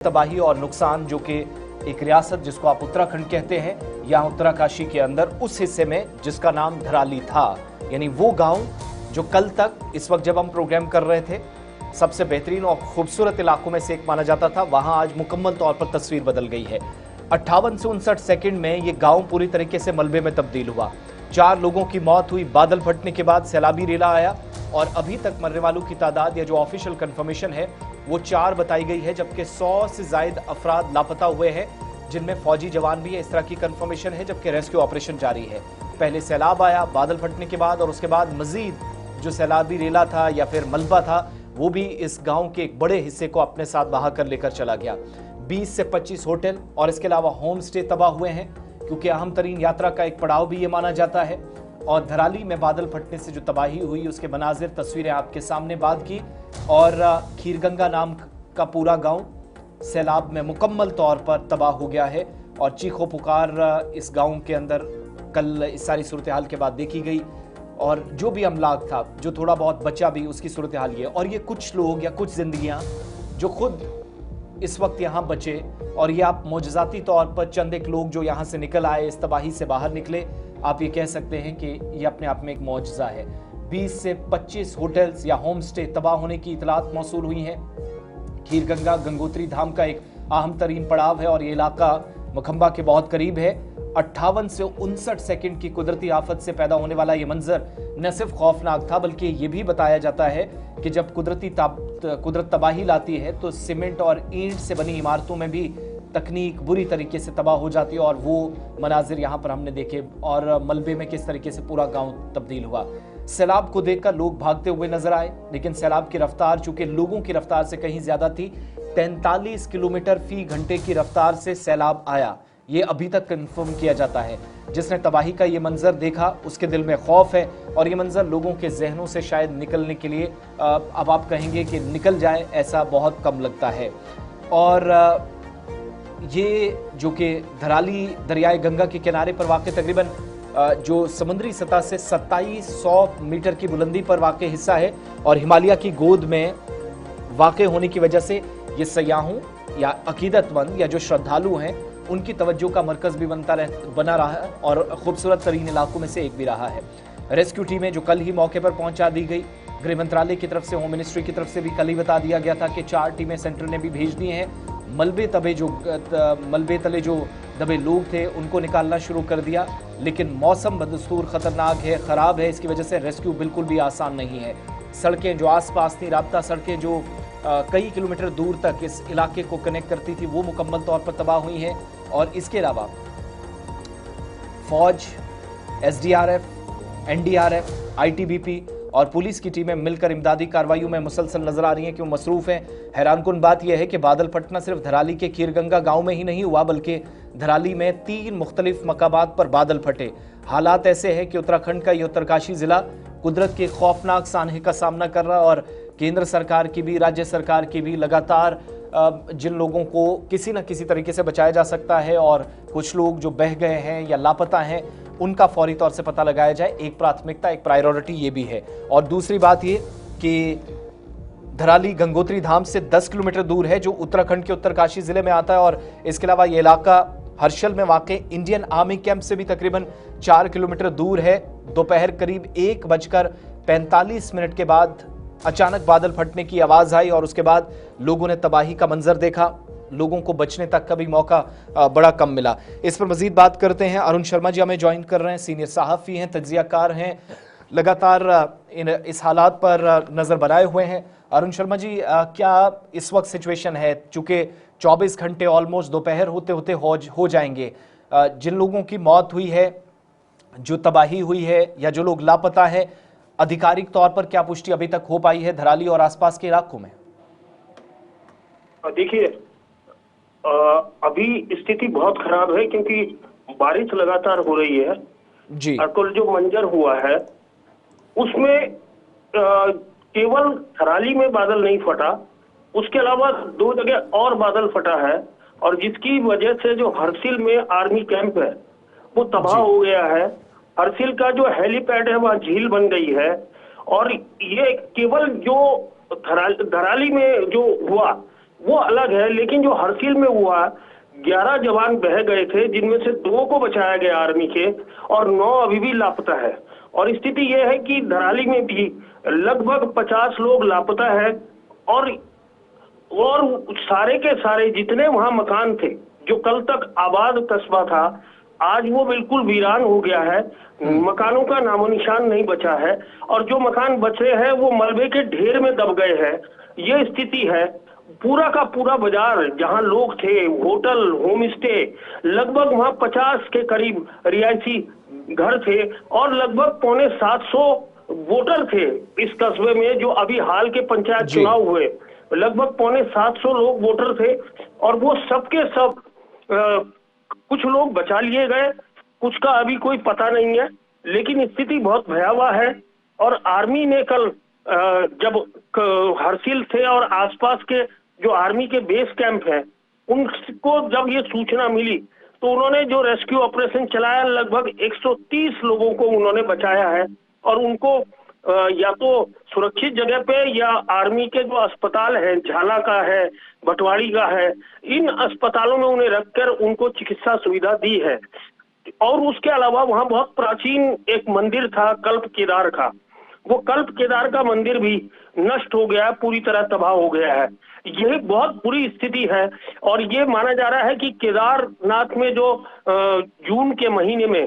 तबाही और नुकसान जो कि एक रियासत जिसको आप उत्तराखंड कहते हैं, यहाँ उत्तराकाशी के अंदर उस हिस्से में जिसका नाम धराली था, यानी वो गांव जो कल तक इस वक्त जब हम प्रोग्राम कर रहे थे सबसे बेहतरीन और खूबसूरत इलाकों में से एक माना जाता था, वहां आज मुकम्मल तौर पर तस्वीर बदल गई है। 58 से 59 सेकंड में ये गांव पूरी तरीके से मलबे में तब्दील हुआ। 4 लोगों की मौत हुई। बादल फटने के बाद सैलाबी रेला आया और अभी तक मरने वालों की तादाद या जो ऑफिशियल कंफर्मेशन है वो 4 बताई गई है, जबकि 100 से ज्यादा अफराद लापता हुए हैं, जिनमें फौजी जवान भी है, इस तरह की कंफर्मेशन है, जबकि रेस्क्यू ऑपरेशन जारी है। पहले सैलाब आया बादल फटने के बाद और उसके बाद मजीद जो सैलाबी रेला था या फिर मलबा था वो भी इस गांव के एक बड़े हिस्से को अपने साथ बहा कर लेकर चला गया। 20 से 25 होटल और इसके अलावा होम स्टे तबाह हुए हैं, क्योंकि अहम तरीन यात्रा का एक पड़ाव भी ये माना जाता है। और धराली में बादल फटने से जो तबाही हुई उसके मनाजिर तस्वीरें आपके सामने बात की। और खीरगंगा नाम का पूरा गांव सैलाब में मुकम्मल तौर पर तबाह हो गया है और चीखो पुकार इस गांव के अंदर कल इस सारी सूरत हाल के बाद देखी गई। और जो भी अमलाक था, जो थोड़ा बहुत बचा भी, उसकी सूरत हाल ये। और ये कुछ लोग या कुछ जिंदगियां जो खुद इस वक्त यहाँ बचे, और ये आप मौजज़ाती तौर पर चंद एक लोग जो यहाँ से निकल आए, इस तबाही से बाहर निकले, आप ये कह सकते हैं कि ये अपने आप में एक मौजज़ा है। 20 से 25 होटल्स या होम स्टे तबाह होने की इतलात मौसूल हुई हैं। खीरगंगा गंगोत्री धाम का एक अहम तरीन पड़ाव है और ये इलाका मखंबा के बहुत करीब है। 58 से 59 सेकंड की कुदरती आफत से पैदा होने वाला ये मंजर न सिर्फ खौफनाक था, बल्कि ये भी बताया जाता है कि जब कुदरत तबाही लाती है तो सीमेंट और ईंट से बनी इमारतों में भी तकनीक बुरी तरीके से तबाह हो जाती है। और वो मनाजिर यहाँ पर हमने देखे और मलबे में किस तरीके से पूरा गांव तब्दील हुआ। सैलाब को देखकर लोग भागते हुए नजर आए, लेकिन सैलाब की रफ्तार चूंकि लोगों की रफ्तार से कहीं ज्यादा थी। 43 किलोमीटर फी घंटे की रफ्तार से सैलाब आया, ये अभी तक कंफर्म किया जाता है। जिसने तबाही का ये मंजर देखा उसके दिल में खौफ है और ये मंजर लोगों के जहनों से शायद निकलने के लिए अब आप कहेंगे कि निकल जाए, ऐसा बहुत कम लगता है। और ये जो कि धराली दरियाए गंगा के किनारे पर वाक़ तकरीबन जो समुद्री सतह से 2700 मीटर की बुलंदी पर वाक़ हिस्सा है और हिमालय की गोद में वाक़ होने की वजह से ये सयाहों या अकीदतमंद या जो श्रद्धालु हैं उनकी तवज्जो का मरकज़ भी बना रहा है और खूबसूरत तरीन इलाकों में से एक भी रहा है। रेस्क्यू टीमें जो कल ही मौके पर पहुंचा दी गई, गृह मंत्रालय की तरफ से, होम मिनिस्ट्री की तरफ से भी कल ही बता दिया गया था कि 4 टीमें सेंटर ने भी भेज दी हैं। मलबे तले जो दबे लोग थे उनको निकालना शुरू कर दिया, लेकिन मौसम बदस्तूर खतरनाक है, ख़राब है, इसकी वजह से रेस्क्यू बिल्कुल भी आसान नहीं है। सड़कें जो आसपास थी, राब्ता सड़कें जो कई किलोमीटर दूर तक इस इलाके को कनेक्ट करती थी, वो मुकम्मल तौर पर तबाह हुई हैं। और इसके अलावा फौज, एसडीआरएफ, एनडीआरएफ, आईटीबीपी और पुलिस की टीमें मिलकर इमदादी कार्रवाइयों में मुसलसल नजर आ रही हैं, क्यों मसरूफ हैं। हैरानकुन बात यह है कि बादल फटना सिर्फ धराली के खीरगंगा गांव में ही नहीं हुआ, बल्कि धराली में 3 मुख्तलिफ मकामात पर बादल फटे। हालात ऐसे हैं कि उत्तराखंड का ये उत्तरकाशी जिला कुदरत के खौफनाक सानहे का सामना कर रहा है और केंद्र सरकार की भी, राज्य सरकार की भी लगातार जिन लोगों को किसी न किसी तरीके से बचाया जा सकता है और कुछ लोग जो बह गए हैं या लापता हैं उनका फौरी तौर से पता लगाया जाए, एक प्राथमिकता, एक प्रायोरिटी ये भी है। और दूसरी बात ये कि धराली गंगोत्री धाम से 10 किलोमीटर दूर है, जो उत्तराखंड के उत्तरकाशी जिले में आता है। और इसके अलावा ये इलाका हर्षल में वाक़ इंडियन आर्मी कैंप से भी तकरीबन 4 किलोमीटर दूर है। दोपहर करीब 1:45 के बाद अचानक बादल फटने की आवाज़ आई और उसके बाद लोगों ने तबाही का मंजर देखा। लोगों को बचने तक का भी मौका बड़ा कम मिला। इस पर मजीद बात करते हैं। अरुण शर्मा जी हमें ज्वाइन कर रहे हैं, सीनियर सहाफ़ी हैं, तज्ज़ियाकार हैं, लगातार इस हालात पर नज़र बनाए हुए हैं। अरुण शर्मा जी, क्या इस वक्त सिचुएशन है, चूँकि 24 घंटे ऑलमोस्ट दोपहर होते होते हो जाएंगे, जिन लोगों की मौत हुई है, जो तबाही हुई है या जो लोग लापता है, आधिकारिक तौर पर क्या पुष्टि अभी तक हो पाई है धराली और आसपास के इलाकों में? देखिए, अभी स्थिति बहुत खराब है क्योंकि बारिश लगातार हो रही है जी। और कल जो मंजर हुआ है उसमें केवल धराली में बादल नहीं फटा, उसके अलावा 2 जगह और बादल फटा है और जिसकी वजह से जो हर्सिल में आर्मी कैंप है वो तबाह हो गया है। हर्सिल का जो हेलीपैड है वह झील बन गई है। और ये केवल जो धराली में जो हुआ वो अलग है, लेकिन जो हरसिल में हुआ 11 जवान बह गए थे, जिनमें से 2 को बचाया गया आर्मी के, और 9 अभी भी लापता है। और स्थिति यह है कि धराली में भी लगभग 50 लोग लापता है, और सारे के सारे जितने वहां मकान थे, जो कल तक आबाद कस्बा था, आज वो बिल्कुल वीरान हो गया है। मकानों का नामो निशान नहीं बचा है, और जो मकान बचे हैं वो मलबे के ढेर में दब गए हैं। ये स्थिति है। पूरा का पूरा बाजार, जहां लोग थे, होटल, होम स्टे, लगभग वहां 50 के करीब रिहायशी घर थे, और लगभग 650 वोटर थे इस कस्बे में, जो अभी हाल के पंचायत चुनाव हुए। लगभग 750 लोग वोटर थे, और वो सबके सब कुछ लोग बचा लिए गए, कुछ का अभी कोई पता नहीं है, लेकिन स्थिति बहुत भयावह है। और आर्मी ने कल जब हरसिल थे और आसपास के जो आर्मी के बेस कैंप हैं, उनको जब ये सूचना मिली, तो उन्होंने जो रेस्क्यू ऑपरेशन चलाया, लगभग 130 लोगों को उन्होंने बचाया है, और उनको या तो सुरक्षित जगह पे या आर्मी के जो अस्पताल है, झाला का है, भटवाड़ी का है, इन अस्पतालों में उन्हें रखकर उनको चिकित्सा सुविधा दी है। और उसके अलावा वहां बहुत प्राचीन एक मंदिर था कल्प केदार का, वो कल्प केदार का मंदिर भी नष्ट हो गया है, पूरी तरह तबाह हो गया है। यह बहुत बुरी स्थिति है, और ये माना जा रहा है कि केदारनाथ में जो जून के महीने में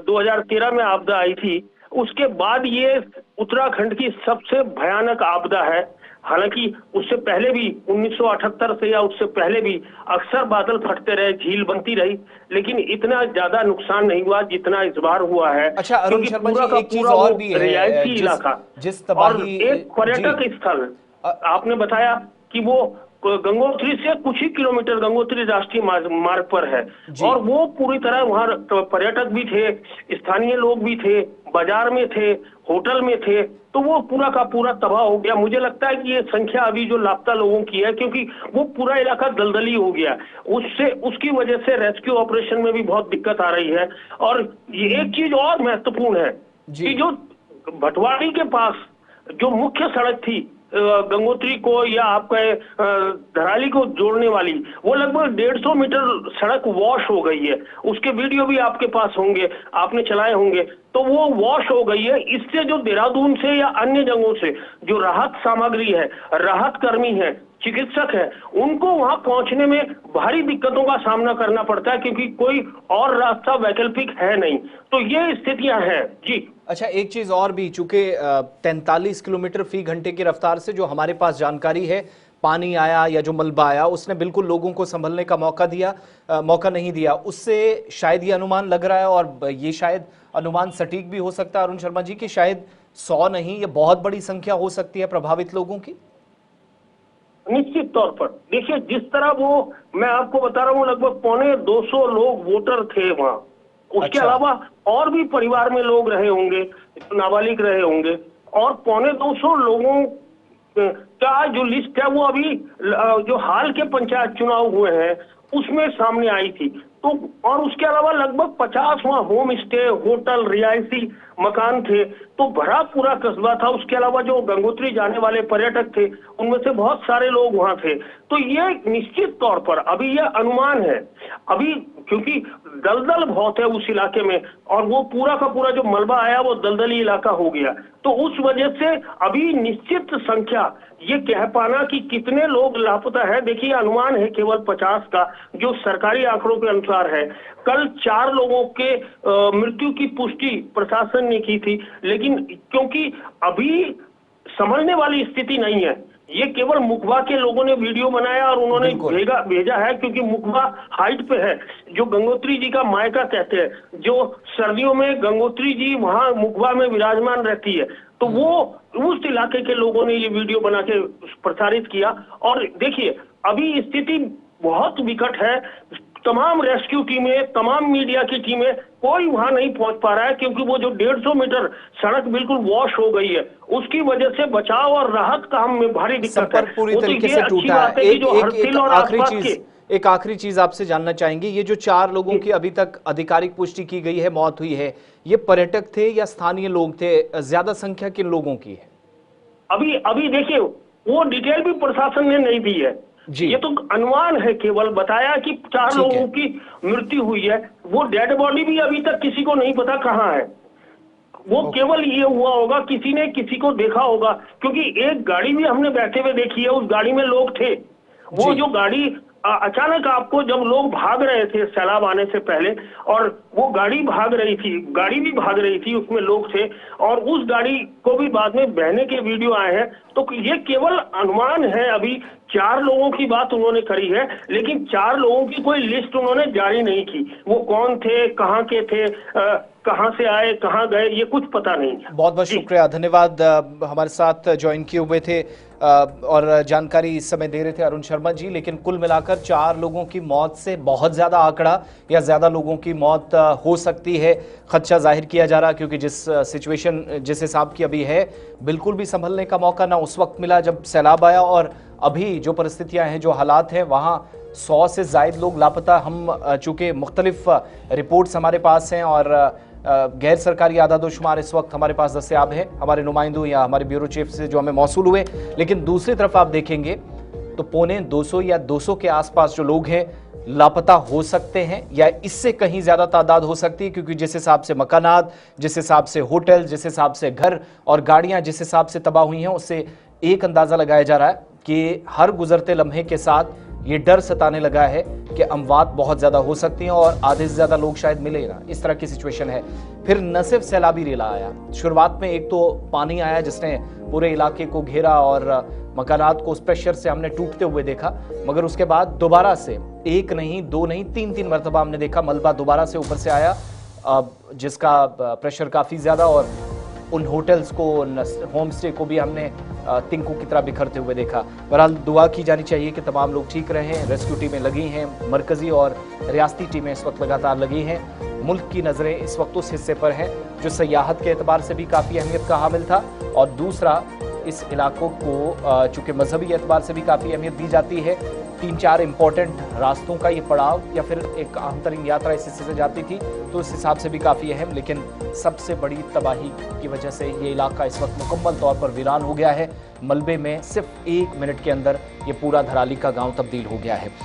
2013 में आपदा आई थी, उसके बाद ये उत्तराखंड की सबसे भयानक आपदा है। हालांकि उससे पहले भी 1978 से या उससे पहले भी अक्सर बादल फटते रहे, झील बनती रही, लेकिन इतना ज्यादा नुकसान नहीं हुआ जितना इस बार हुआ है। अच्छा अरुण शर्मा जी, एक चीज और भी है, रिहायशी इलाका जिस तबाही, और एक पर्यटक स्थल आपने बताया कि वो गंगोत्री से कुछ ही किलोमीटर गंगोत्री राष्ट्रीय मार्ग पर है, और वो पूरी तरह वहां पर्यटक भी थे, स्थानीय लोग भी थे, बाजार में थे, होटल में थे, तो वो पूरा का पूरा तबाह हो गया। मुझे लगता है कि ये संख्या अभी जो लापता लोगों की है, क्योंकि वो पूरा इलाका दलदली हो गया, उसकी वजह से रेस्क्यू ऑपरेशन में भी बहुत दिक्कत आ रही है। और ये एक चीज और महत्वपूर्ण है कि जो भटवाड़ी के पास जो मुख्य सड़क थी गंगोत्री को या आपका धराली को जोड़ने वाली, वो लगभग 150 मीटर सड़क वॉश हो गई है। उसके वीडियो भी आपके पास होंगे, आपने चलाए होंगे, तो वो वॉश हो गई है। इससे जो देहरादून से या अन्य जगहों से जो राहत सामग्री है, राहत कर्मी है, चिकित्सक है, उनको वहां पहुंचने में भारी दिक्कतों का सामना करना पड़ता है, क्योंकि कोई और रास्ता वैकल्पिक है नहीं। तो ये स्थितियां हैं जी। अच्छा एक चीज और भी, चूंकि 43 किलोमीटर फी घंटे की रफ्तार से जो हमारे पास जानकारी है, पानी आया या जो मलबा आया, उसने बिल्कुल लोगों को संभलने का मौका नहीं दिया। उससे शायद ये अनुमान लग रहा है, और ये शायद अनुमान सटीक भी हो सकता है अरुण शर्मा जी, कि शायद 100 नहीं, ये बहुत बड़ी संख्या हो सकती है प्रभावित लोगों की। निश्चित तौर पर देखिए, जिस तरह वो मैं आपको बता रहा हूँ, लगभग 250 लोग वोटर थे वहां। उसके अलावा और भी परिवार में लोग रहे होंगे, नाबालिग रहे होंगे, और 250 लोगों का जो लिस्ट है वो अभी जो हाल के पंचायत चुनाव हुए हैं उसमें सामने आई थी। तो और उसके अलावा लगभग 50 वहां होम स्टे, होटल, रिहायशी मकान थे, तो भरा पूरा कस्बा था। उसके अलावा जो गंगोत्री जाने वाले पर्यटक थे, उनमें से बहुत सारे लोग वहां थे। तो ये निश्चित तौर पर अभी यह अनुमान है, अभी क्योंकि दलदल बहुत है उस इलाके में, और वो पूरा का पूरा जो मलबा आया वो दलदली इलाका हो गया, तो उस वजह से अभी निश्चित संख्या ये कह पाना कि कितने लोग लापता है, देखिए अनुमान है केवल 50 का, जो सरकारी आंकड़ों के अनुसार है। कल 4 लोगों के मृत्यु की पुष्टि प्रशासन ने की थी, लेकिन क्योंकि अभी संभलने वाली स्थिति नहीं है, ये केवल मुखबा के लोगों ने वीडियो बनाया और उन्होंने भेजा है, क्योंकि मुखबा हाइट पे है, जो गंगोत्री जी का मायका कहते हैं, जो सर्दियों में गंगोत्री जी वहां मुखबा में विराजमान रहती है, तो वो उस इलाके के लोगों ने ये वीडियो बना के प्रसारित किया। और देखिए अभी स्थिति बहुत विकट है, तमाम रेस्क्यू टीमें, तमाम मीडिया की टीमें, कोई वहां नहीं पहुंच पा रहा है, क्योंकि वो जो 150 मीटर सड़क बिल्कुल वॉश हो गई है, उसकी वजह से बचाव और राहत काम में भारी दिक्कत है। पूरी तरीके से टूटा है। एक आखिरी चीज आपसे जानना चाहेंगे, ये जो 4 लोगों की अभी तक आधिकारिक पुष्टि की गई है मौत हुई है, ये पर्यटक थे या स्थानीय लोग थे? ज्यादा संख्या किन लोगों की है? अभी देखिए वो डिटेल भी प्रशासन ने नहीं दी है, ये तो अनुमान है, केवल बताया कि 4 लोगों की मृत्यु हुई है। वो डेड बॉडी भी अभी तक किसी को नहीं पता कहाँ है। वो केवल ये हुआ होगा, किसी ने किसी को देखा होगा, क्योंकि एक गाड़ी भी हमने बैठे हुए देखी है, उस गाड़ी में लोग थे। वो जो गाड़ी अचानक आपको, जब लोग भाग रहे थे सैलाब आने से पहले, और वो गाड़ी भाग रही थी, गाड़ी भी भाग रही थी, उसमें लोग थे, और उस गाड़ी को भी बाद में बहने के वीडियो आए हैं। तो ये केवल अनुमान है। अभी 4 लोगों की बात उन्होंने करी है, लेकिन 4 लोगों की कोई लिस्ट उन्होंने जारी नहीं की। वो कौन थे, कहाँ के थे, कहाँ से आए, कहाँ गए, ये कुछ पता नहीं है। बहुत बहुत शुक्रिया, धन्यवाद। हमारे साथ ज्वाइन किए हुए थे और जानकारी इस समय दे रहे थे अरुण शर्मा जी। लेकिन कुल मिलाकर 4 लोगों की मौत से बहुत ज्यादा आंकड़ा या ज्यादा लोगों की मौत हो सकती है, खदशा जाहिर किया जा रहा, क्योंकि जिस सिचुएशन, जिस हिसाब की अभी है, बिल्कुल भी संभलने का मौका ना उस वक्त मिला जब सैलाब आया, और अभी जो परिस्थितियां हैं, जो हालात हैं, वहां 100 से ज्यादा लोग लापता। हम चूंकि मुख्तलिफ रिपोर्ट्स हमारे पास हैं और गैर सरकारी आदादोशुमार इस वक्त हमारे पास दस्तयाब है हमारे नुमाइंदों या हमारे ब्यूरो चीफ से जो हमें मौसूल हुए, लेकिन दूसरी तरफ आप देखेंगे तो 250 या 200 के आसपास जो लोग हैं लापता हो सकते हैं, या इससे कहीं ज्यादा तादाद हो सकती है, क्योंकि जिस हिसाब से मकानात, जिस हिसाब से होटल, जिस हिसाब से घर और गाड़ियां जिस हिसाब से तबाह हुई हैं, उससे एक अंदाजा लगाया जा रहा है कि हर गुजरते लम्हे के साथ ये डर सताने लगा है कि अमवात बहुत ज्यादा हो सकती हैं और आधे से ज्यादा लोग शायद मिले ना, इस तरह की सिचुएशन है। फिर न सिर्फ सैलाबी रेला आया, शुरुआत में एक तो पानी आया जिसने पूरे इलाके को घेरा और मकानात को उस प्रेशर से हमने टूटते हुए देखा, मगर उसके बाद दोबारा से एक नहीं, 2 नहीं, 3 मरतबा हमने देखा मलबा दोबारा से ऊपर से आया, जिसका प्रेशर काफी ज्यादा, और उन होटल्स को, होम स्टे को भी हमने तिंकों की तरह बिखरते हुए देखा। बहरहाल दुआ की जानी चाहिए कि तमाम लोग ठीक रहें। रेस्क्यू टीमें लगी हैं, मरकजी और रियासती टीमें इस वक्त लगातार लगी हैं। मुल्क की नज़रें इस वक्त उस हिस्से पर हैं जो सयाहत के एतबार से भी काफ़ी अहमियत का हामिल था, और दूसरा इस इलाकों को चूँकि मजहबी एतबार से भी काफ़ी अहमियत दी जाती है। 3-4 इंपॉर्टेंट रास्तों का ये पड़ाव या फिर एक अहम तरीन यात्रा इस हिस्से से जाती थी, तो उस हिसाब से भी काफ़ी अहम। लेकिन सबसे बड़ी तबाही की वजह से ये इलाका इस वक्त मुकम्मल तौर पर वीरान हो गया है। मलबे में सिर्फ 1 मिनट के अंदर ये पूरा धराली का गांव तब्दील हो गया है।